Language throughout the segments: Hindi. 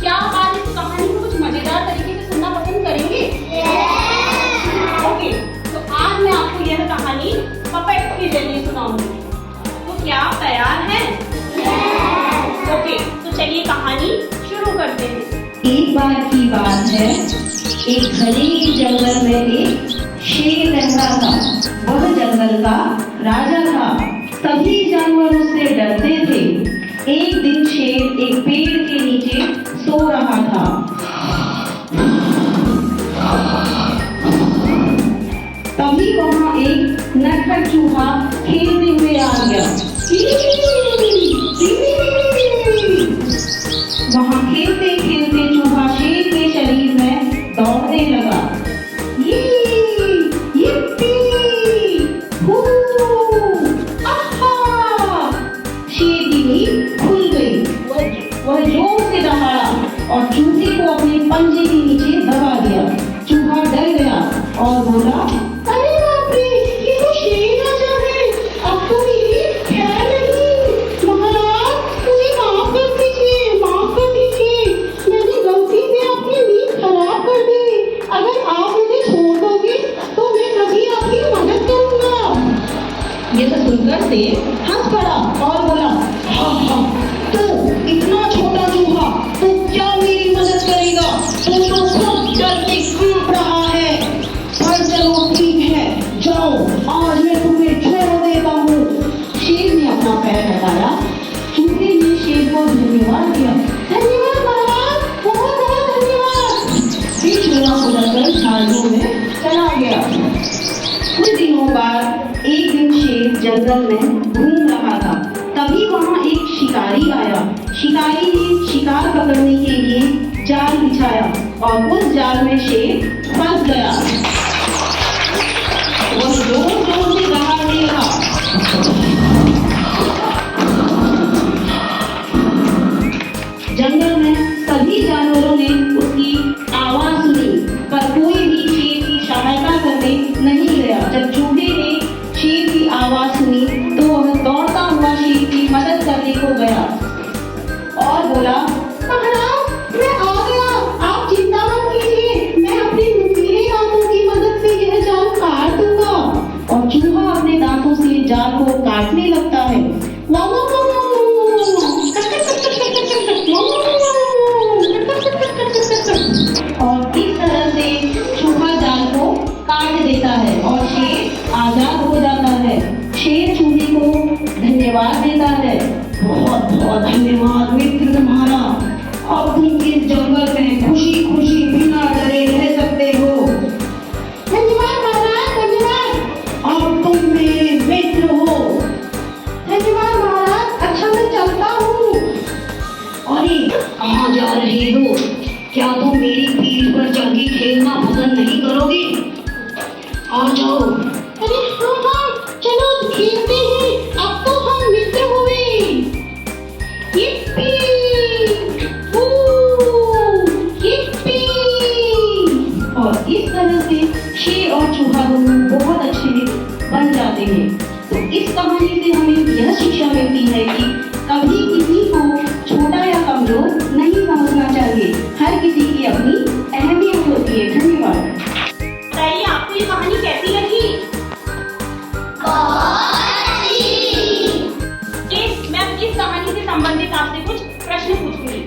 क्या आप इस कहानी को कुछ मजेदार तरीके से सुनना पसंद करेंगे? ओके, तो आज मैं आपको यह कहानी पपेट के जरिए सुनाऊंगी। तो क्या आप तैयार हैं? ओके, तो चलिए कहानी शुरू करते हैं। एक बार की बात है, एक घने जंगल में एक शेर रहता था। वह जंगल का राजा था। सभी जानवर उससे डरते थे। एक दिन शेर एक पेड़ के नीचे सो रहा था। तभी वहाँ एक नटखट चूहा खेलते हुए आ गया। वहाँ खेलते खेलते चूहा शेर के शरीर में दौड़ने लगा। शेर की नींद खुल गई। वह जोर से दहाड़ा और चूहे को अपने पंजे के नीचे दबा दिया। चूहा डर गया और बोला, अरे बाप रे, ये तो शेर राजा है। अब तो मेरी खैर नहीं। महाराज, मुझे माफ कर दीजिए, माफ कर दीजिए। मैंने गलती से अपनी नींद खराब कर दी। अगर आप मुझे छोड़ दोगे तो मैं कभी आपकी मदद करूंगा। ये सब सुनकर शेर हंस पड़ा और बोला, हाँ हाँ, तो इतना छोटा चूहा तो क्या मेरी मदद करेगा? तो खुद डर से कांप रहा है। पर चलो ठीक है, जाओ, आज मैं तुम्हें छोड़ देता हूँ। शेर ने अपना पैर हटाया। चूहे ने शेर को धन्यवाद दिया। धन्यवाद महाराज, बहुत बहुत धन्यवाद। फिर चूहा उड़कर झाड़ियों में चला गया। कुछ दिनों बाद एक दिन शेर जंगल में घूम रहा था। तभी वहाँ एक शिकारी आया। शिकारी ने शिकार पकड़ने के लिए जाल बिछाया और उस जाल में शेर फंस गया। वह जोर जोर से दहाड़ने लगा। जंगल में सभी जानवरों ने उसकी आवाज सुनी, पर कोई भी शेर की सहायता करने नहीं गया। जब चूहे ने शेर की आवाज सुनी तो वह दौड़ता हुआ शेर की मदद करने को गया और बोला, महाराज, मैं आ गया। आप चिंता मत कीजिए, मैं अपने नुकीले दांतों की मदद से यह जाल काट दूंगा। और चूहा अपने दांतों से जाल को काटने लगता है। और इस तरह से चूहा जाल को काट देता है और शेर आजाद हो जाता है। शेर चूहे को धन्यवाद देता है। बहुत बहुत धन्यवाद मित्र तुम्हारा। अब तुम इस जंगल में खुशी खुशी बिना डरे रह सकते हो। धन्यवाद महाराज, धन्यवाद। अब तुम मेरे मित्र हो। धन्यवाद महाराज, अच्छा मैं चलता हूँ। अरे कहाँ जा रहे हो? क्या तुम मेरी पीठ पर चढ़ के खेलना पसंद नहीं करोगे? आ जाओ। अरे हाँ हाँ, चलो खेलते हैं। अब तो हम मित्र हुए। yippee! yippee! और इस तरह से शेर और चूहा दोनों बहुत अच्छे बन जाते हैं। तो इस कहानी से हमें यह शिक्षा मिलती है कि कभी किसी को छोटा या कमजोर नहीं समझना चाहिए। हर किसी की अपनी अहमियत होती है। धन्यवाद। बताइए, आपको ये कहानी कैसी लगी? मैं इस कहानी से संबंधित आपसे कुछ प्रश्न पूछूंगी।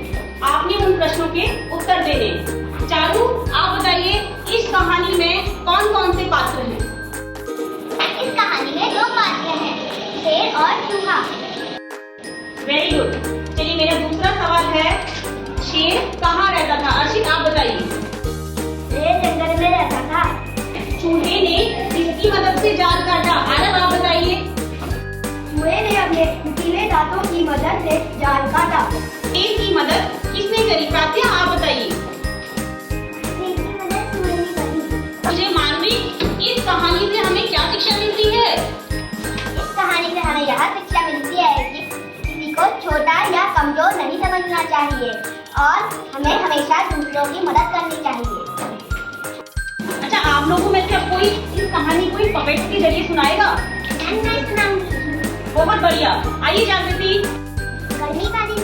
आपने उन प्रश्नों के उत्तर देने। चारू, आप बताइए, इस कहानी में कौन कौन से पात्र हैं? इस कहानी में 2 पात्र हैं, शेर और चूहा। Very good. चलिए, मेरा दूसरा सवाल है, शेर कहाँ रहता था? अर्शित, आप बताइए। शेर जंगल में रहता था। चूहे ने किसकी मदद से जाल काटा? आरव, आप बताइए। चूहे ने अपने नुकीले दांतों की मदद से जाल काटा। शेर की मदद किसने करी? प्रात्या, आप बताइए। शेर की मदद चूहे ने करी। मुझे मानवी, इस कहानी से हमें क्या शिक्षा मिलती है? इस कहानी से हमें यह शिक्षा मिलती है कि किसी को छोटा या कमजोर नहीं समझना चाहिए और हमें हमेशा दूसरों की मदद करनी चाहिए। अच्छा, आप लोगों में से कोई इस कहानी को पपेट के जरिए सुनाएगा? मैं सुनाऊंगी। बहुत बढ़िया। आइए जागृति। गर्मी का दिन